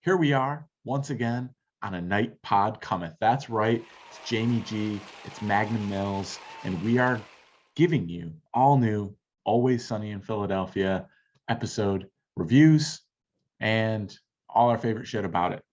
Here we are once again on a night pod cometh. That's right. It's Jamie G. It's Magnum Mills, and we are giving you all new, Always Sunny in Philadelphia episode reviews and all our favorite shit about it.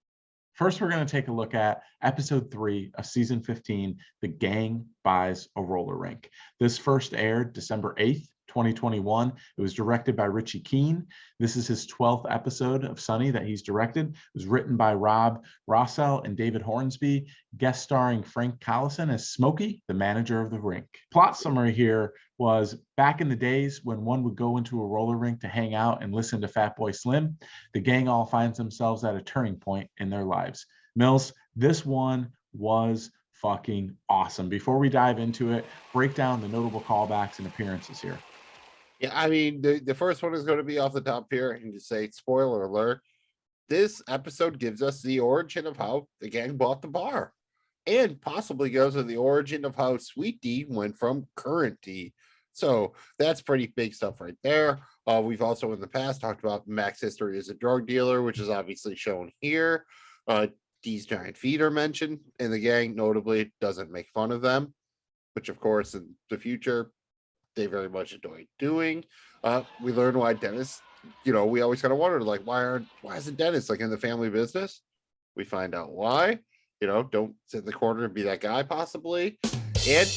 First, we're going to take a look at episode 3 of season 15, The Gang Buys a Roller Rink. This first aired December 8th, 2021. It was directed by Richie Keene. This is his 12th episode of Sunny that he's directed. It was written by Rob Rossell and David Hornsby, guest starring Frank Collison as Smokey, the manager of the rink. Plot summary here was back in the days when one would go into a roller rink to hang out and listen to Fatboy Slim, the gang all finds themselves at a turning point in their lives. Mills, this one was fucking awesome. Before we dive into it, break down the notable callbacks and appearances here. Yeah, I mean, the first one is going to be off the top here and just say, spoiler alert, this episode gives us the origin of how the gang bought the bar and possibly goes to the origin of how Sweet D went from Current D. So that's pretty big stuff right there. We've also in the past talked about Mac's history as a drug dealer, which is obviously shown here. D's giant feet are mentioned, and the gang notably doesn't make fun of them, which of course in the future they very much enjoy doing. We learn why Dennis, we always kind of wondered, like, why isn't Dennis like in the family business? We find out why. Don't sit in the corner and be that guy, possibly. And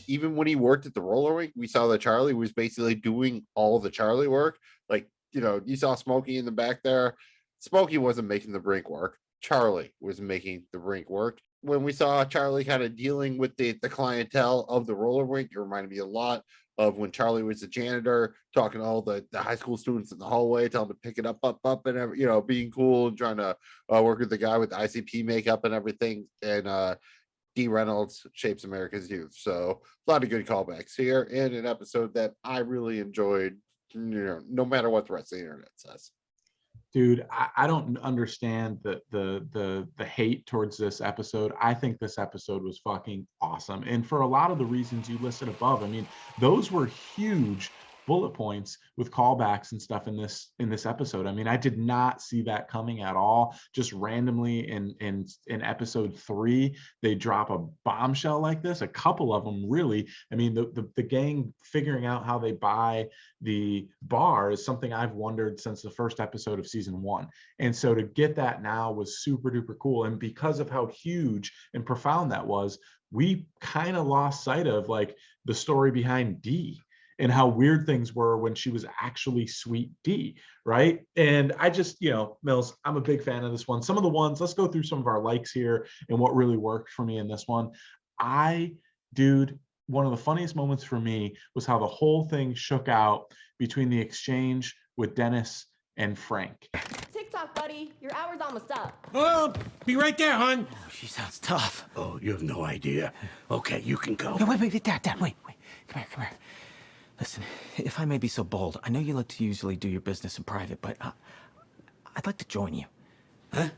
even when he worked at the roller rink, we saw that Charlie was basically doing all the Charlie work. Like, you saw Smokey in the back there. Smokey wasn't making the rink work. Charlie was making the rink work. When we saw Charlie kind of dealing with the clientele of the roller rink, it reminded me a lot of when Charlie was the janitor, talking to all the high school students in the hallway, telling them to pick it up, and being cool and trying to work with the guy with the ICP makeup and everything. And D. Reynolds shapes America's youth. So a lot of good callbacks here, and an episode that I really enjoyed, no matter what the rest of the internet says. Dude, I don't understand the hate towards this episode. I think this episode was fucking awesome. And for a lot of the reasons you listed above, I mean, those were huge bullet points with callbacks and stuff in this episode. I mean, I did not see that coming at all. Just randomly in episode 3, they drop a bombshell like this, a couple of them really. I mean, the gang figuring out how they buy the bar is something I've wondered since the first episode of season 1. And so to get that now was super duper cool. And because of how huge and profound that was, we kind of lost sight of like the story behind D and how weird things were when she was actually Sweet D, right? And I just, Mills, I'm a big fan of this one. Some of the ones, let's go through some of our likes here and what really worked for me in this one. One of the funniest moments for me was how the whole thing shook out between the exchange with Dennis and Frank. TikTok, buddy. Your hour's almost up. Oh, be right there, hon. Oh, she sounds tough. Oh, you have no idea. Okay, you can go. No, wait, Dad, wait. Come here. Listen, if I may be so bold, I know you like to usually do your business in private, but I'd like to join you. Huh?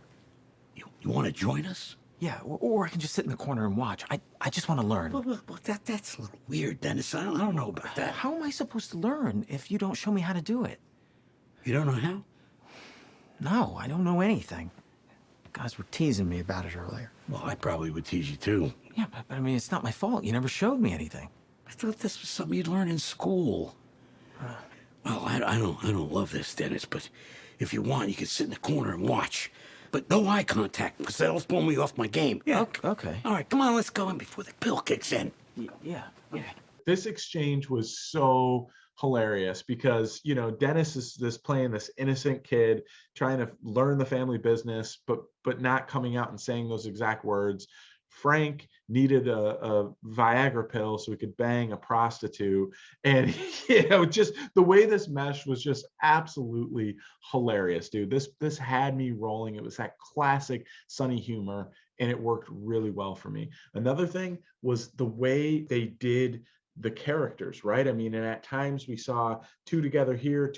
You want to join us? Yeah, or I can just sit in the corner and watch. I just want to learn. Well, that's a little weird, Dennis. I don't know about that. How am I supposed to learn if you don't show me how to do it? You don't know how? No, I don't know anything. Guys were teasing me about it earlier. Well, I probably would tease you too. Yeah, but I mean, it's not my fault. You never showed me anything. I thought this was something you'd learn in school. Well, I don't love this, Dennis, but if you want, you can sit in the corner and watch. But no eye contact, because that'll throw me off my game. Yeah. Okay. All right, come on, let's go in before the pill kicks in. Yeah. This exchange was so hilarious because, Dennis is playing this innocent kid trying to learn the family business, but not coming out and saying those exact words. Frank needed a Viagra pill so he could bang a prostitute. And, just the way this mesh was just absolutely hilarious, dude. This had me rolling. It was that classic Sunny humor, and it worked really well for me. Another thing was the way they did the characters, right? I mean, and at times we saw 2 together here,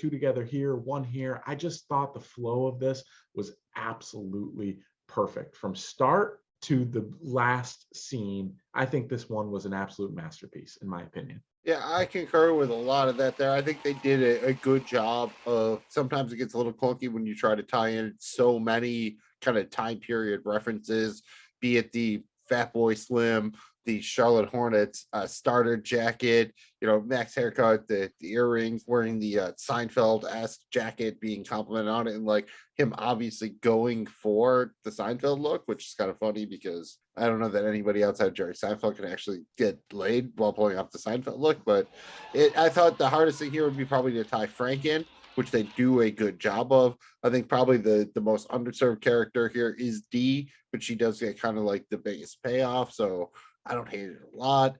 1 here. I just thought the flow of this was absolutely perfect from start to the last scene. I think this one was an absolute masterpiece, in my opinion. Yeah, I concur with a lot of that there. I think they did a good job of, sometimes it gets a little clunky when you try to tie in so many kind of time period references, be it the Fat Boy Slim, the Charlotte Hornets starter jacket, Max haircut, the earrings, wearing the Seinfeld-esque jacket, being complimented on it, and like him obviously going for the Seinfeld look, which is kind of funny because I don't know that anybody outside Jerry Seinfeld can actually get laid while pulling off the Seinfeld look. But I thought the hardest thing here would be probably to tie Frank in, which they do a good job of. I think probably the most underserved character here is Dee, but she does get kind of like the biggest payoff. So I don't hate it a lot.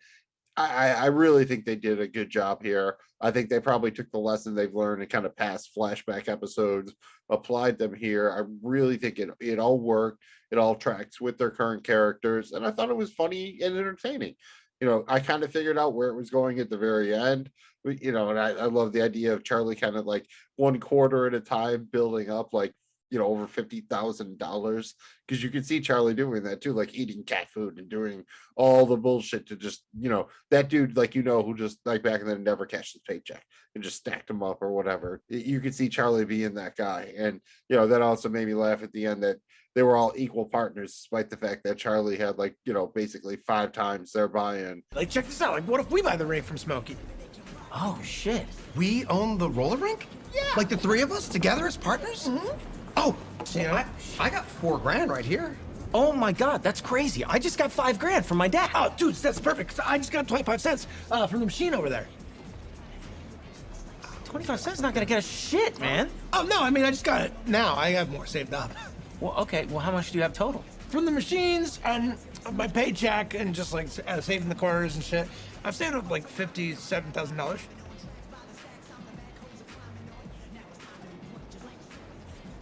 I really think they did a good job here. I think they probably took the lesson they've learned in kind of past flashback episodes, applied them here. I really think it all worked. It all tracks with their current characters. And I thought it was funny and entertaining. I kind of figured out where it was going at the very end. And I love the idea of Charlie kind of like one quarter at a time building up like, over $50,000, because you can see Charlie doing that too, like eating cat food and doing all the bullshit to just, that dude, like, who just like back then never cashed his paycheck and just stacked him up or whatever. You could see Charlie being that guy. And, that also made me laugh at the end that they were all equal partners, despite the fact that Charlie had like, basically 5 times their buy-in. Like, check this out. Like, what if we buy the rink from Smokey? Oh, shit. We own the roller rink? Yeah. Like the 3 of us together as partners? Mm-hmm. Oh, Yeah. I got $4,000 right here. Oh my God, that's crazy. I just got $5,000 from my dad. Oh, dude, that's perfect. I just got 25 cents from the machine over there. 25 cents is not gonna get us shit, man. Oh, no, I mean, I just got it now. I have more saved up. Well, okay, well, how much do you have total? From the machines and my paycheck and just like saving the quarters and shit, I've saved up like $57,000.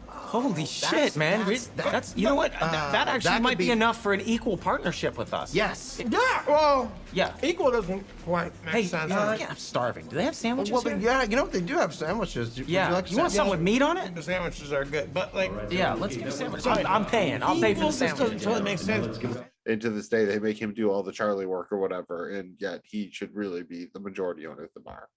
Holy shit, man. That's you know what? That actually that might could be be- enough for an equal partnership with us. Yes. Yeah, well, Yeah. equal doesn't quite make Hey, sense. yeah, I'm starving. Do they have sandwiches Well, here? yeah, they do have sandwiches. Would Yeah. like You want something with meat on it? The sandwiches are good, but like, Yeah, let's get a sandwich. I'm paying. I'll pay for the equal just doesn't sandwich. totally make sense. And to this day, they make him do all the Charlie work or whatever, and yet he should really be the majority owner at the bar.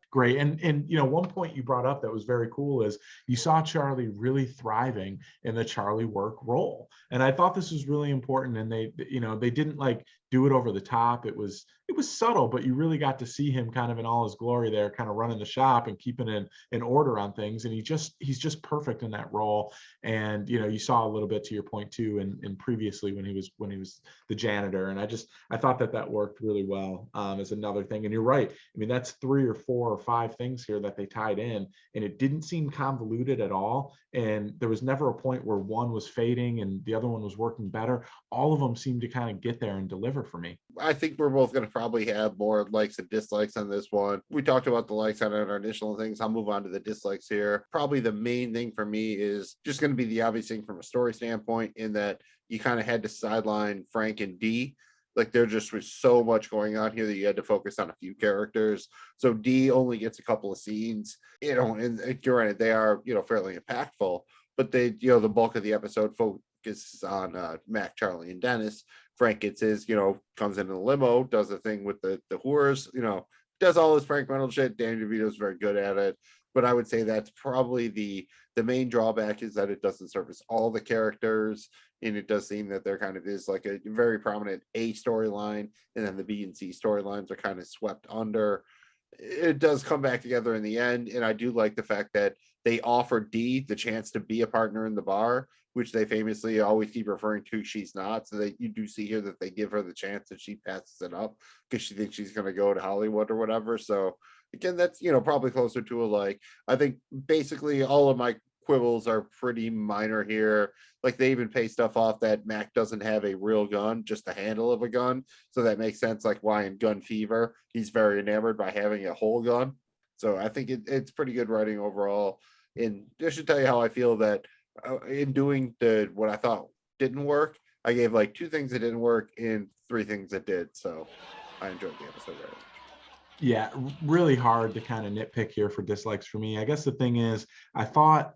Great. And one point you brought up that was very cool is you saw Charlie really thriving in the Charlie work role. And I thought this was really important. And they didn't like do it over the top. It was subtle, but you really got to see him kind of in all his glory there, kind of running the shop and keeping in order on things. And he's just perfect in that role. And you saw a little bit, to your point too, and previously when he was the janitor. And I thought that worked really well as another thing. And you're right. I mean, that's 3 or 4 or 5 things here that they tied in, and it didn't seem convoluted at all. And there was never a point where one was fading and the other one was working better. All of them seemed to kind of get there and deliver for me. I think we're both going to probably have more likes and dislikes on this one. We talked about the likes on our initial things. I'll move on to the dislikes here. Probably the main thing for me is just going to be the obvious thing from a story standpoint, in that you kind of had to sideline Frank and Dee. Like, there just was so much going on here that you had to focus on a few characters. So Dee only gets a couple of scenes, and you're right, they are, fairly impactful, but they, the bulk of the episode focuses on Mac, Charlie, and Dennis. Frank gets his, comes in the limo, does the thing with the whores, does all this Frank Reynolds shit. Danny DeVito's very good at it. But I would say that's probably the main drawback, is that it doesn't service all the characters. And it does seem that there kind of is like a very prominent A storyline, and then the B and C storylines are kind of swept under. It does come back together in the end. And I do like the fact that they offer Dee the chance to be a partner in the bar, which they famously always keep referring to she's not. So you do see here that they give her the chance, and she passes it up because she thinks she's going to go to Hollywood or whatever. So again, that's, probably closer to a like. I think basically all of my quibbles are pretty minor here. Like, they even pay stuff off that Mac doesn't have a real gun, just the handle of a gun. So that makes sense, like why in Gun Fever he's very enamored by having a whole gun. So I think it's pretty good writing overall. And I should tell you how I feel that in doing what I thought didn't work, I gave like 2 things that didn't work and 3 things that did. So I enjoyed the episode very much. Yeah, really hard to kind of nitpick here for dislikes for me. I guess the thing is, I thought,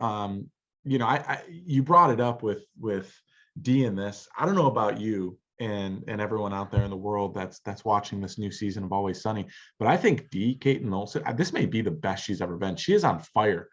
you brought it up with Dee in this. I don't know about you, and everyone out there in the world that's watching this new season of Always Sunny. But I think Kate Olsen, this may be the best she's ever been. She is on fire.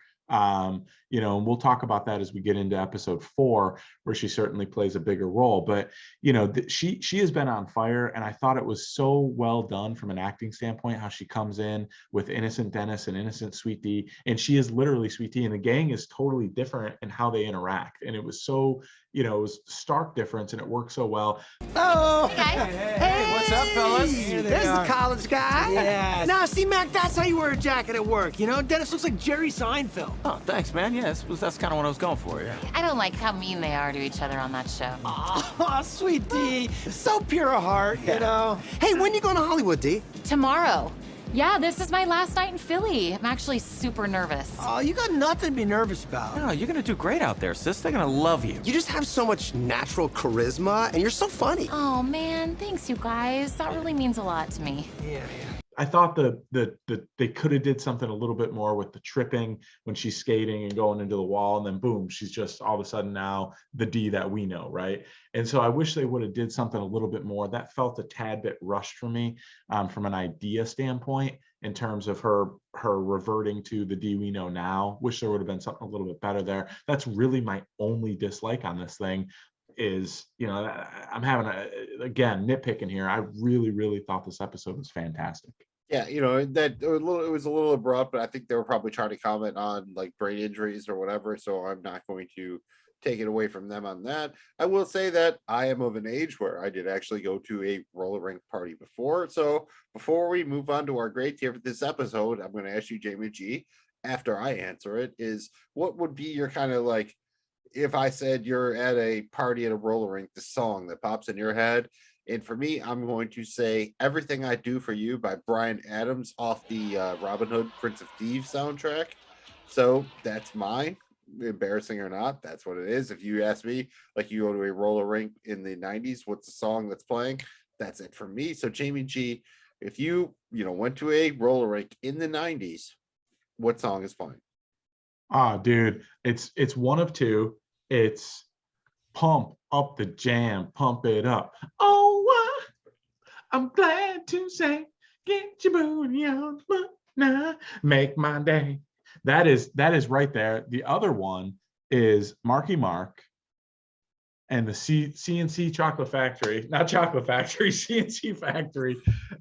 You know, and we'll talk about that as we get into episode 4, where she certainly plays a bigger role. But you know, she has been on fire, and I thought it was so well done from an acting standpoint, how she comes in with innocent Dennis and innocent Sweet D, and she is literally Sweet D, and the gang is totally different in how they interact, and it was so, you know, it was stark difference, and it worked so well. Oh, Hey, guys. hey, what's up, fellas? Here they There's are. the college guy. Yes. Now, see, Mac, that's how you wear a jacket at work. You know, Dennis looks like Jerry Seinfeld. Oh, thanks, man. Yeah, that's kind of what I was going for. Yeah. I don't like how mean they are to each other on that show. Oh, sweet D. So pure of heart, you know. Hey, when you going to Hollywood, D? Tomorrow. Yeah, this is my last night in Philly. I'm actually super nervous. Oh, you got nothing to be nervous about. No, you're gonna do great out there, sis. They're gonna love you. You just have so much natural charisma, and you're so funny. Oh man, thanks you guys. That really means a lot to me. Yeah. I thought the they could have did something a little bit more with the tripping when she's skating and going into the wall, and then boom, she's just all of a sudden now the D that we know, right? And so I wish they would have did something a little bit more. That felt a tad bit rushed for me, from an idea standpoint, in terms of her reverting to the D we know now. Wish there would have been something a little bit better there. That's really my only dislike on this thing. Is, you know, I'm having again nitpicking here. I really thought this episode was fantastic. Yeah, you know, that it was a little abrupt, but I think they were probably trying to comment on like brain injuries or whatever. So I'm not going to take it away from them on that. I will say that I am of an age where I did actually go to a roller rink party before. So before we move on to our grade tier for this episode, I'm going to ask you, Jamie G, after I answer it, is what would be your kind of like, if I said you're at a party at a roller rink, the song that pops in your head? And for me, I'm going to say Everything I Do for You by Bryan Adams off the Robin Hood Prince of Thieves soundtrack. So that's mine. Embarrassing or not, that's what it is. If you ask me, like, you go to a roller rink in the 90s, what's the song that's playing? That's it for me. So Jamie G, if you went to a roller rink in the 90s, what song is playing? Dude, it's one of two. It's Pump Up the Jam, Pump It Up. Oh, I'm glad to say, get your booty on now, make my day. That is right there. The other one is Marky Mark and the CNC Chocolate Factory, not Chocolate Factory, CNC Factory.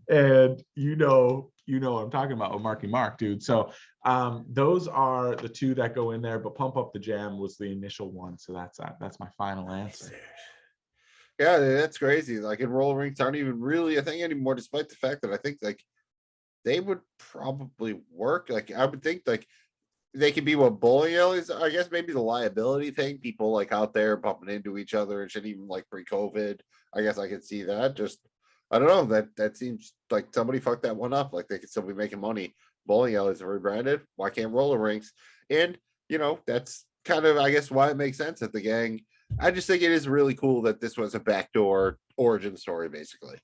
And you know what I'm talking about with Marky Mark, dude. So those are the two that go in there, but Pump Up the Jam was the initial one. So that's my final answer. Yeah, that's crazy. Like, in roller rinks aren't even really a thing anymore, despite the fact that I think like they would probably work. Like, I would think like they could be what bowling alleys. I guess maybe the liability thing, people like out there bumping into each other and shit, even like pre-COVID. I guess I could see that. Just, I don't know, that seems like somebody fucked that one up. Like, they could still be making money. Bowling alleys are rebranded. Why can't roller rinks? And that's kind of, I guess, why it makes sense that the gang. I just think it is really cool that this was a backdoor origin story, basically.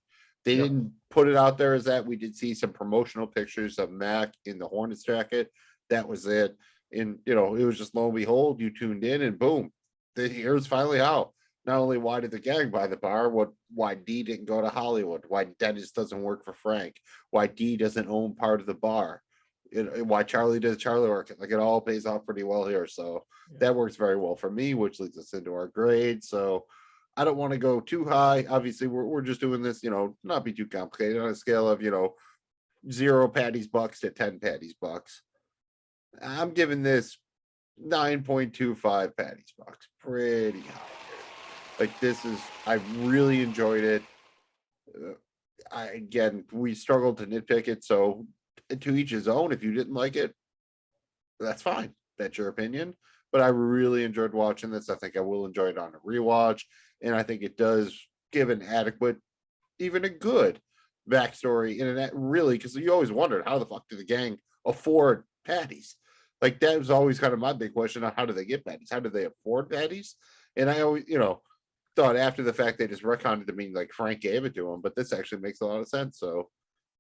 They didn't put it out there as that. We did see some promotional pictures of Mac in the Hornets jacket. That was it. And, it was just lo and behold, you tuned in and boom, here's finally how. Not only why did the gang buy the bar, why D didn't go to Hollywood, why Dennis doesn't work for Frank, why D doesn't own part of the bar, why Charlie does Charlie work. Like, it all pays off pretty well here. So that works very well for me, which leads us into our grade. So I don't want to go too high. Obviously, we're just doing this, not be too complicated, on a scale of 0 patties bucks to 10 patties bucks. I'm giving this 9.25 patties bucks. Pretty high. Like, I really enjoyed it. We struggled to nitpick it, so to each his own. If you didn't like it, that's fine. That's your opinion. But I really enjoyed watching this. I think I will enjoy it on a rewatch. And I think it does give an adequate, even a good backstory in it, really, because you always wondered, how the fuck did the gang afford patties? Like, that was always kind of my big question on how do they get patties? How do they afford patties? And I always, thought after the fact they just retconned it to mean like Frank gave it to him, but this actually makes a lot of sense. So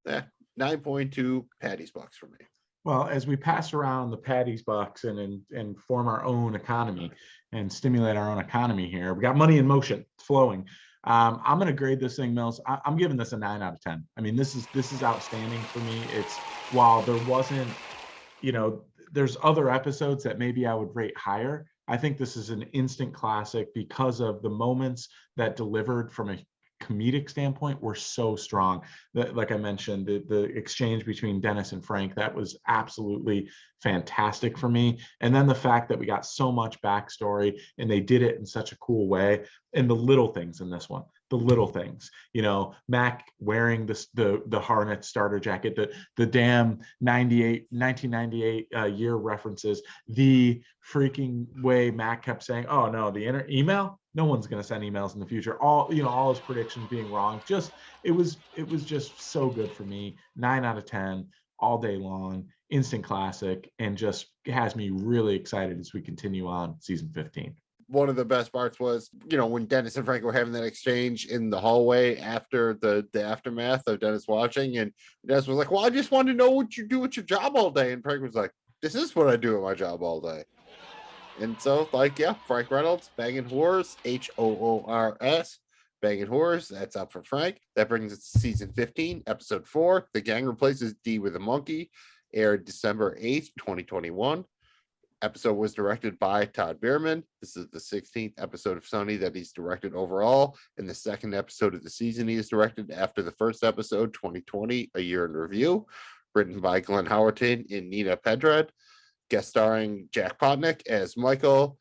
9.2 patties bucks for me. Well, as we pass around the patties bucks and form our own economy and stimulate our own economy here, we got money in motion, it's flowing. I'm going to grade this thing, Mills. I'm giving this a 9 out of 10. I mean, this is outstanding for me. It's, while there wasn't, there's other episodes that maybe I would rate higher, I think this is an instant classic because of the moments that delivered from a comedic standpoint were so strong. That, like I mentioned, the exchange between Dennis and Frank, that was absolutely fantastic for me. And then the fact that we got so much backstory and they did it in such a cool way. And the little things in this one, the little things, Mac wearing the Harnett starter jacket, the damn 1998 year references, the freaking way Mac kept saying, oh no, the email, no one's going to send emails in the future. All his predictions being wrong. It was just so good for me. 9 out of 10 all day long, instant classic, and just has me really excited as we continue on season 15. One of the best parts was, when Dennis and Frank were having that exchange in the hallway after the aftermath of Dennis watching, and Dennis was like, well, I just wanted to know what you do with your job all day. And Frank was like, this is what I do at my job all day. And so, Frank Reynolds, banging whores, HOORS, banging whores. That's up for Frank. That brings us to season 15, episode 4. The Gang Replaces D with a Monkey, aired December 8th, 2021. Episode was directed by Todd Bierman. This is the 16th episode of Sunny that he's directed overall, and the second episode of the season he has directed after the first episode, 2020, A Year in Review, written by Glenn Howerton and Nina Pedred, guest starring Jack Potnick as Michael,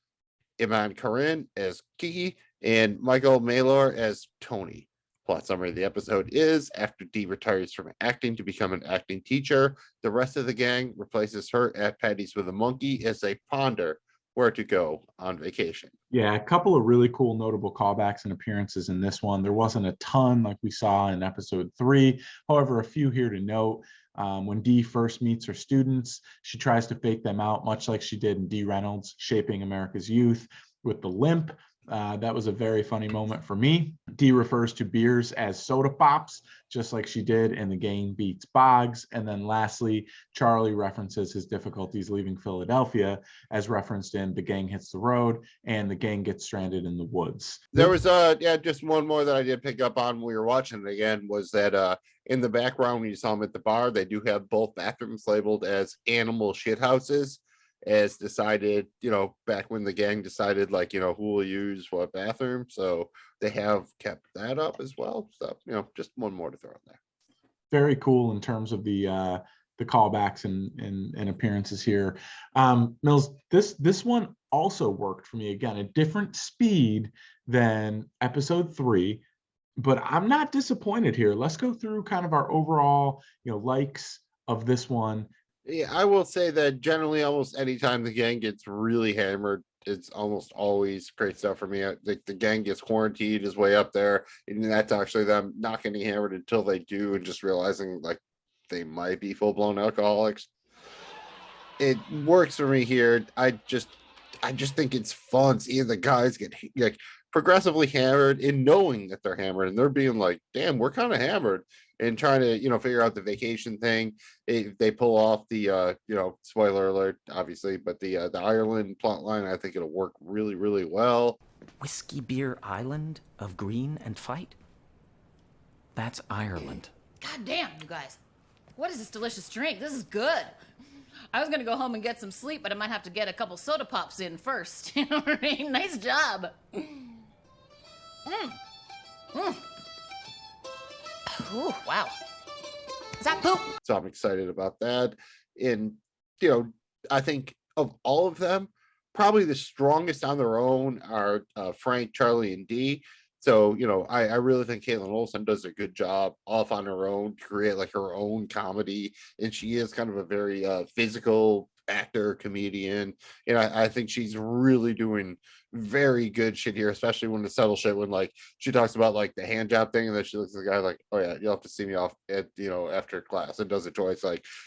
Iman Karin as Kiki, and Michael Maylor as Tony. Plot summary of the episode is, after Dee retires from acting to become an acting teacher, the rest of the gang replaces her at Patty's with a Monkey as they ponder where to go on vacation. Yeah, a couple of really cool notable callbacks and appearances in this one. There wasn't a ton like we saw in episode 3. However, a few here to note. When Dee first meets her students, she tries to fake them out, much like she did in Dee Reynolds, Shaping America's Youth, with the limp. That was a very funny moment for me. Dee refers to beers as soda pops, just like she did in The Gang Beats Boggs. And then lastly, Charlie references his difficulties leaving Philadelphia, as referenced in The Gang Hits the Road and The Gang Gets Stranded in the Woods. There was just one more that I did pick up on when we were watching it again, was that in the background when you saw them at the bar, they do have both bathrooms labeled as animal shithouses, as decided, back when the gang decided, who will use what bathroom. So they have kept that up as well. So, just one more to throw in there. Very cool in terms of the callbacks and appearances here. Mills, this one also worked for me. Again, a different speed than episode 3, but I'm not disappointed here. Let's go through kind of our overall, likes of this one. Yeah, I will say that generally almost anytime the gang gets really hammered, it's almost always great stuff for me. The gang gets quarantined is way up there, and that's actually them not getting hammered until they do, and just realizing they might be full-blown alcoholics. It works for me here. I just think it's fun seeing the guys get progressively hammered and knowing that they're hammered, and they're being like, damn, we're kind of hammered, and trying to figure out the vacation thing. They pull off the spoiler alert obviously, but the Ireland plot line, I think it'll work really, really well. Whiskey Beer Island of Green and Fight? That's Ireland. God damn, you guys. What is this delicious drink? This is good. I was gonna go home and get some sleep, but I might have to get a couple soda pops in first. You know what I mean? Nice job. Ooh, wow. Is that poop? So I'm excited about that. And, I think of all of them, probably the strongest on their own are Frank, Charlie, and Dee. So, I really think Caitlin Olsen does a good job off on her own to create her own comedy. And she is kind of a very physical actor, comedian. And I think she's really doing very good shit here, especially when the subtle shit, when she talks about the hand job thing, and then she looks at the guy like, oh yeah, you'll have to see me off at after class, and does it twice,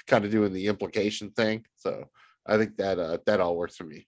kind of doing the implication thing. So I think that all works for me.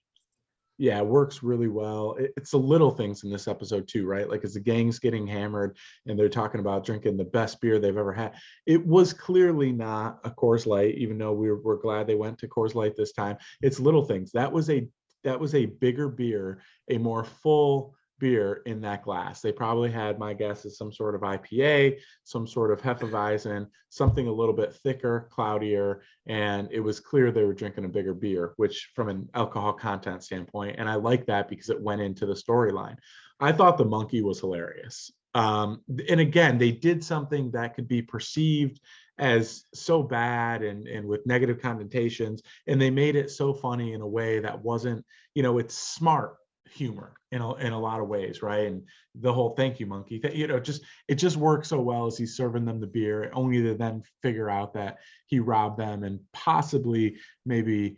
Yeah, it works really well. It's the little things in this episode too, right? As the gang's getting hammered and they're talking about drinking the best beer they've ever had. It was clearly not a Coors Light, even though we're glad they went to Coors Light this time. It's little things. That was a bigger beer, a more full beer in that glass. They probably had, my guess is, some sort of IPA, some sort of Hefeweizen, something a little bit thicker, cloudier, and it was clear they were drinking a bigger beer, which from an alcohol content standpoint, and I like that because it went into the storyline. I thought the monkey was hilarious. And again, they did something that could be perceived as so bad and with negative connotations, and they made it so funny in a way that wasn't, it's smart humor in a lot of ways, right? And the whole "thank you, monkey," it just works so well as he's serving them the beer, only to then figure out that he robbed them and possibly maybe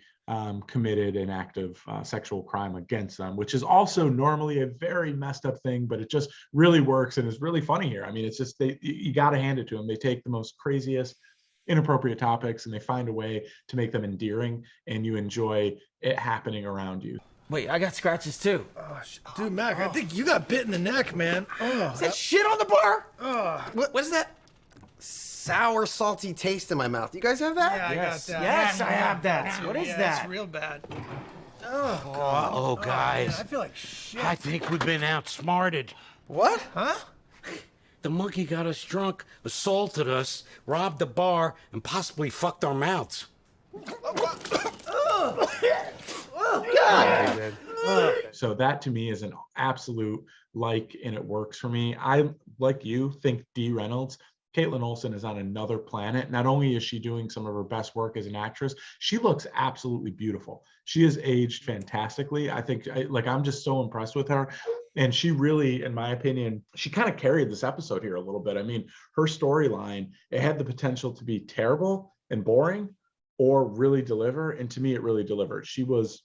committed an act of sexual crime against them, which is also normally a very messed up thing, but it just really works and is really funny here. I mean, it's just, you got to hand it to them. They take the most craziest, inappropriate topics and they find a way to make them endearing, and you enjoy it happening around you. Wait, I got scratches too. Dude, Mac, I think you got bit in the neck, man. Is that shit on the bar? What is that? Sour, salty taste in my mouth. You guys have that? Yeah, Yes, I got that. yes, I have that. What is that? It's real bad. Oh, guys, I feel like shit. I think we've been outsmarted. What? Huh? The monkey got us drunk, assaulted us, robbed the bar, and possibly fucked our mouths. So that to me is an absolute like, and it works for me. I, like you, think Dee Reynolds, Caitlin Olsen, is on another planet. Not only is she doing some of her best work as an actress, she looks absolutely beautiful. She has aged fantastically. I think, I'm just so impressed with her. And she really, in my opinion, she kind of carried this episode here a little bit. I mean, her storyline, it had the potential to be terrible and boring, or really deliver, and to me it really delivered. She was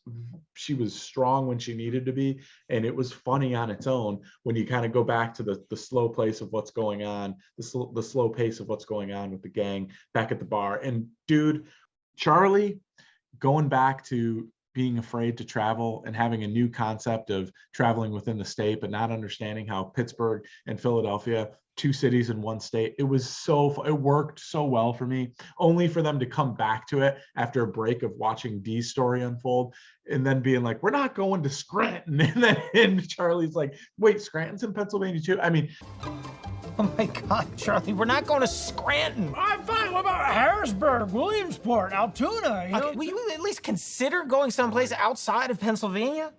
strong when she needed to be, and it was funny on its own when you kind of go back to the slow pace of what's going on, the slow pace of what's going on with the gang back at the bar. And dude, Charlie going back to being afraid to travel and having a new concept of traveling within the state, but not understanding how Pittsburgh and Philadelphia, two cities in one state, it worked so well for me, only for them to come back to it after a break of watching Dee's story unfold and then being like, we're not going to Scranton. And Charlie's like, wait, Scranton's in Pennsylvania too? I mean, Oh my God, Charlie, we're not going to Scranton. I'm fine. What about Harrisburg, Williamsport, Altoona? Okay, will you at least consider going someplace outside of Pennsylvania?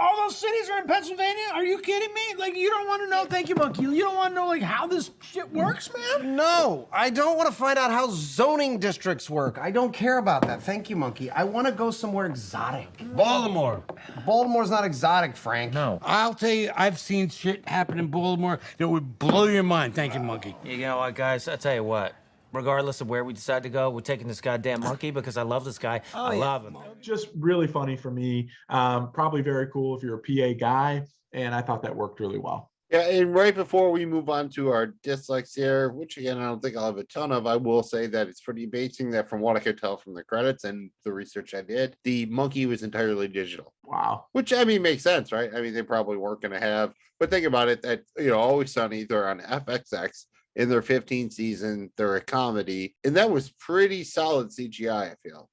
All those cities are in Pennsylvania? Are you kidding me? Like, you don't want to know, thank you, monkey. You don't want to know, like, how this shit works, man? No, I don't want to find out how zoning districts work. I don't care about that. Thank you, monkey. I want to go somewhere exotic. Baltimore. Baltimore's not exotic, Frank. No. I'll tell you, I've seen shit happen in Baltimore that would blow your mind. Thank you, monkey. You know what, guys? I'll tell you what. Regardless of where we decide to go, we're taking this goddamn monkey because I love this guy. I love him. just really funny for me. Probably very cool if you're a PA guy, and I thought that worked really well. Yeah, and right before we move on to our dislikes here, which again I don't think I'll have a ton of, I will say that it's pretty amazing that from what I could tell from the credits and the research I did, the monkey was entirely digital. Wow. Which I mean makes sense, right? I mean they probably weren't going to have, but think about it, that Always Sunny, they're on FXX in their 15th season, they're a comedy, and that was pretty solid CGI, I feel.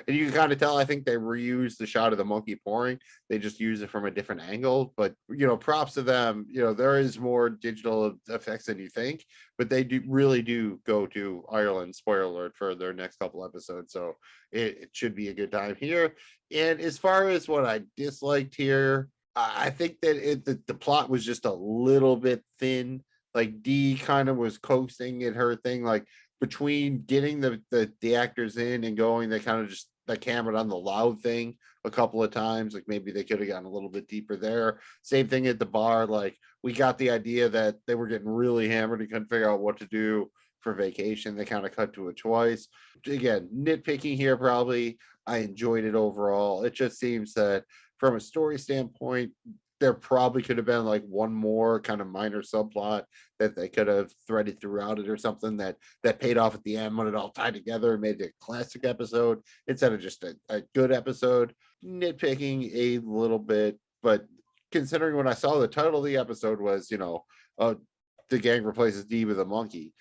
And you can kind of tell, I think they reused the shot of the monkey pouring. They just use it from a different angle. But, props to them. There is more digital effects than you think, but they really do go to Ireland, spoiler alert, for their next couple episodes. So it should be a good time here. And as far as what I disliked here, I think that the plot was just a little bit thin. Like Dee kind of was coasting at her thing, like between getting the actors in and going, they kind of just hammered on the loud thing a couple of times. Like maybe they could have gotten a little bit deeper there. Same thing at the bar. Like we got the idea that they were getting really hammered and couldn't figure out what to do for vacation. They kind of cut to it twice. Again, nitpicking here probably. I enjoyed it overall. It just seems that from a story standpoint, there probably could have been like one more kind of minor subplot that they could have threaded throughout it or something that paid off at the end when it all tied together and made it a classic episode instead of just a good episode. Nitpicking a little bit, but considering when I saw the title of the episode was, the gang replaces Dee with a monkey,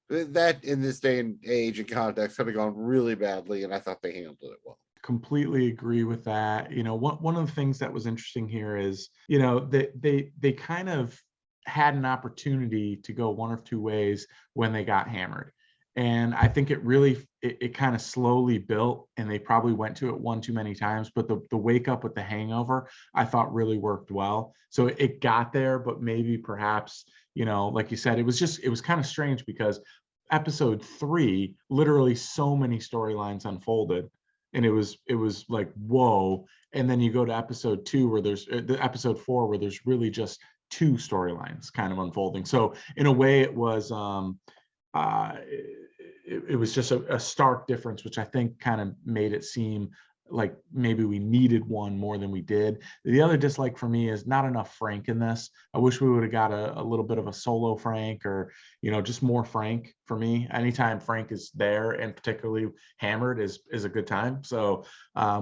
that in this day and age and context could have gone really badly, and I thought they handled it well. completely agree with that. One of the things that was interesting here is, they kind of had an opportunity to go one of two ways when they got hammered. And I think it kind of slowly built, and they probably went to it one too many times. But the wake up with the hangover, I thought really worked well. So it got there, but maybe perhaps, like you said, it was kind of strange because episode 3, literally so many storylines unfolded, and it was like, whoa. And then you go to episode 2 where there's the episode 4 where there's really just 2 storylines kind of unfolding. So in a way it was it was just a stark difference, which I think kind of made it seem like maybe we needed one more than we did. The other dislike for me is not enough Frank in this. I wish we would have got a little bit of a solo Frank, or just more Frank for me. Anytime Frank is there, and particularly hammered, is a good time. So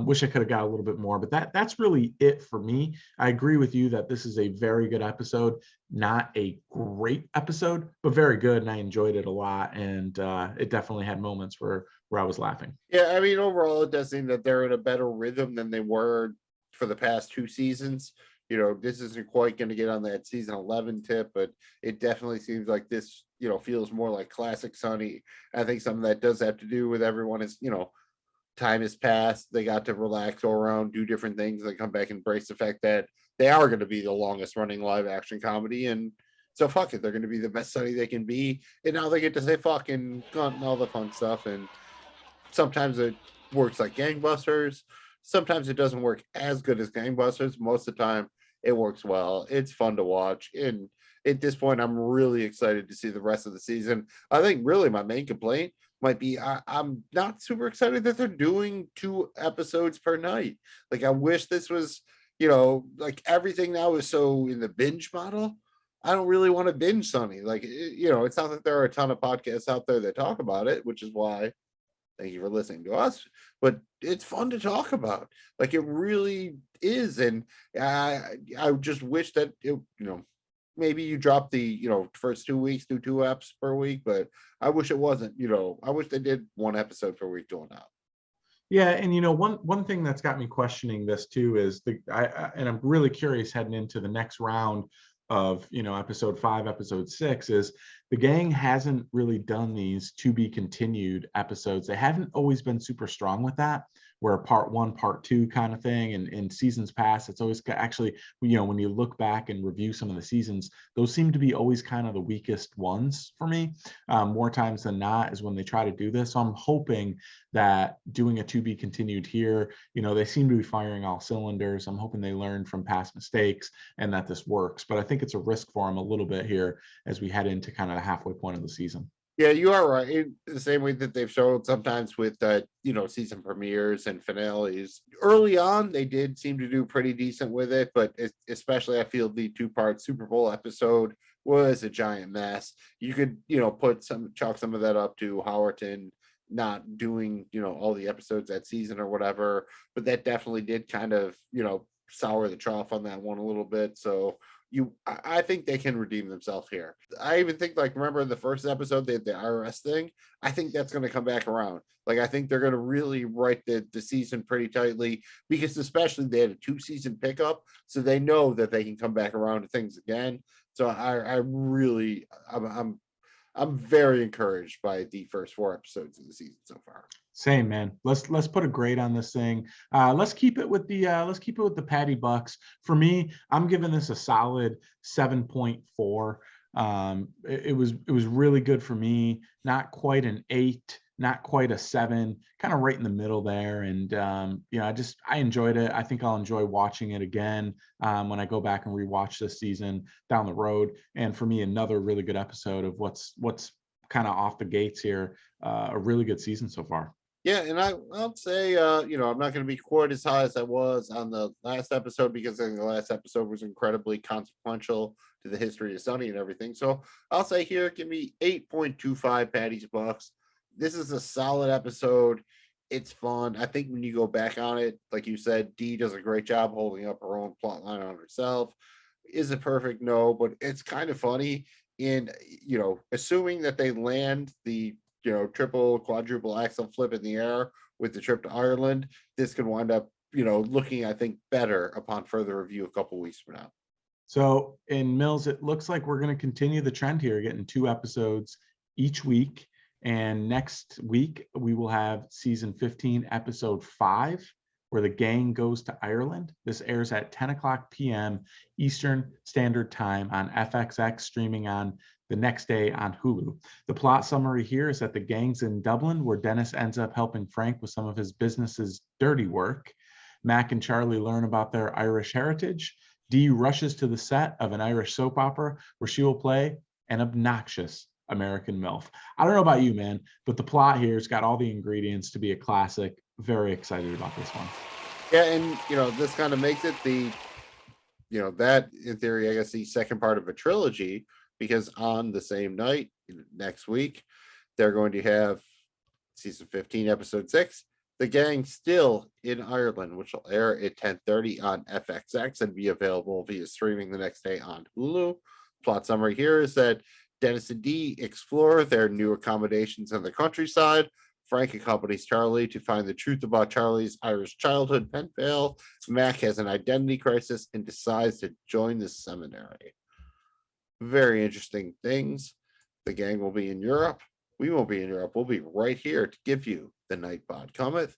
wish I could have got a little bit more, but that's really it for me. I agree with you that this is a very good episode, not a great episode, but very good, and I enjoyed it a lot. And it definitely had moments where I was laughing. Yeah, I mean, overall, it does seem that they're in a better rhythm than they were for the past 2 seasons. This isn't quite going to get on that season 11 tip, but it definitely seems like this, feels more like classic Sunny. I think some of that does have to do with everyone is, time has passed. They got to relax, go around, do different things. They come back and embrace the fact that they are going to be the longest running live action comedy. And so fuck it, they're going to be the best Sunny they can be. And now they get to say fuck and all the fun stuff. And sometimes it works like gangbusters. Sometimes it doesn't work as good as gangbusters. Most of the time it works well. It's fun to watch. And at this point, I'm really excited to see the rest of the season. I think really my main complaint might be I'm not super excited that they're doing 2 episodes per night. Like, I wish this was, like everything now is so in the binge model. I don't really want to binge Sunny. Like, it's not that there are a ton of podcasts out there that talk about it, which is why thank you for listening to us, but it's fun to talk about. Like, it really is. And I just wish that maybe you drop the first 2 weeks, do 2 eps per week, but I wish it wasn't. I wish they did 1 episode per week doing that. Yeah, and one thing that's got me questioning this too is and I'm really curious heading into the next round of episode 5, episode 6, is the gang hasn't really done these to be continued episodes. They haven't always been super strong with that, where part 1, part 2 kind of thing. And in seasons past, it's always actually, when you look back and review some of the seasons, those seem to be always kind of the weakest ones for me. More times than not is when they try to do this. So I'm hoping that doing a to be continued here, they seem to be firing all cylinders. I'm hoping they learn from past mistakes and that this works. But I think it's a risk for them a little bit here as we head into kind of the halfway point of the season. Yeah, you are right. In the same way that they've showed sometimes with season premieres and finales. Early on, they did seem to do pretty decent with it, but especially I feel the 2-part Super Bowl episode was a giant mess. You could, chalk some of that up to Howerton not doing, all the episodes that season or whatever, but that definitely did kind of, sour the trough on that one a little bit. So I think they can redeem themselves here. I even think, like, remember in the first episode they had the IRS thing? I think that's going to come back around. Like, I think they're going to really write the season pretty tightly, because especially they had a 2-season pickup, so they know that they can come back around to things again. So I'm very encouraged by the first 4 episodes of the season so far. Same, man. Let's put a grade on this thing. Let's keep it with the Patty Bucks. For me, I'm giving this a solid 7.4. It was really good for me. Not quite an 8, not quite a 7, kind of right in the middle there. And I enjoyed it. I think I'll enjoy watching it again when I go back and rewatch this season down the road. And for me, another really good episode of what's kind of off the gates here. A really good season so far. Yeah, and I'll say, I'm not going to be quite as high as I was on the last episode, because I think the last episode was incredibly consequential to the history of Sunny and everything. So I'll say here, give me 8.25 Patty's Bucks. This is a solid episode. It's fun. I think when you go back on it, like you said, Dee does a great job holding up her own plot line on herself. Is it perfect? No, but it's kind of funny. And, assuming that they land the triple, quadruple axle flip in the air with the trip to Ireland. This could wind up, looking, I think, better upon further review a couple weeks from now. So in Mills, it looks like we're going to continue the trend here, getting 2 episodes each week. And next week, we will have season 15, episode 5, where the gang goes to Ireland. This airs at 10 o'clock p.m. Eastern Standard Time on FXX, streaming on the next day on Hulu. The plot summary here is that the gang's in Dublin, where Dennis ends up helping Frank with some of his business's dirty work. Mac and Charlie learn about their Irish heritage. Dee rushes to the set of an Irish soap opera where she will play an obnoxious American MILF. I don't know about you, man, but the plot here has got all the ingredients to be a classic. Very excited about this one. Yeah, and this kind of makes it that in theory, I guess, the second part of a trilogy, because on the same night next week, they're going to have season 15, episode 6, The Gang Still in Ireland, which will air at 10:30 on FXX and be available via streaming the next day on Hulu. Plot summary here is that Dennis and Dee explore their new accommodations in the countryside. Frank accompanies Charlie to find the truth about Charlie's Irish childhood pen pal. Mac has an identity crisis and decides to join the seminary. Very interesting things. The gang will be in Europe. We won't be in Europe. We'll be right here to give you the Nightbot Cometh,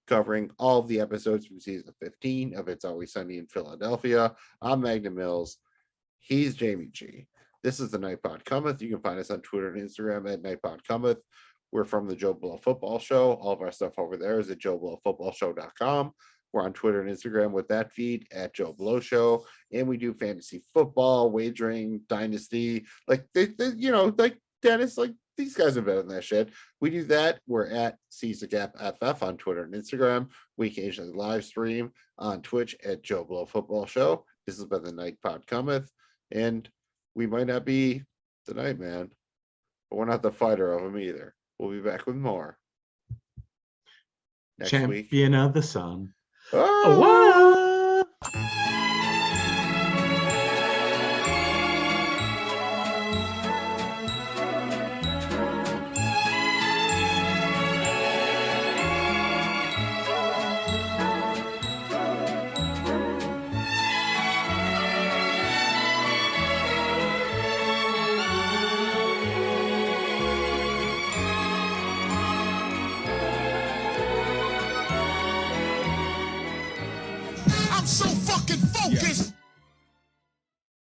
covering all of the episodes from season 15 of It's Always Sunny in Philadelphia. I'm Magnum Mills. He's Jamie G. This is the Nightbot Cometh. You can find us on Twitter and Instagram at Nightbot Cometh. We're from the Joe Blow Football Show. All of our stuff over there is at joeblowfootballshow.com. We're on Twitter and Instagram with that feed at Joe Blow Show. And we do fantasy football, wagering, dynasty. Like Dennis, these guys are better than that shit. We do that. We're at CZGAPFF on Twitter and Instagram. We occasionally live stream on Twitch at Joe Blow Football Show. This has been the Nightbot Cometh. And we might not be the Nightman, but we're not the fighter of him either. We'll be back with more next week. Champion of the Sun. Oh, I'm so fucking focused.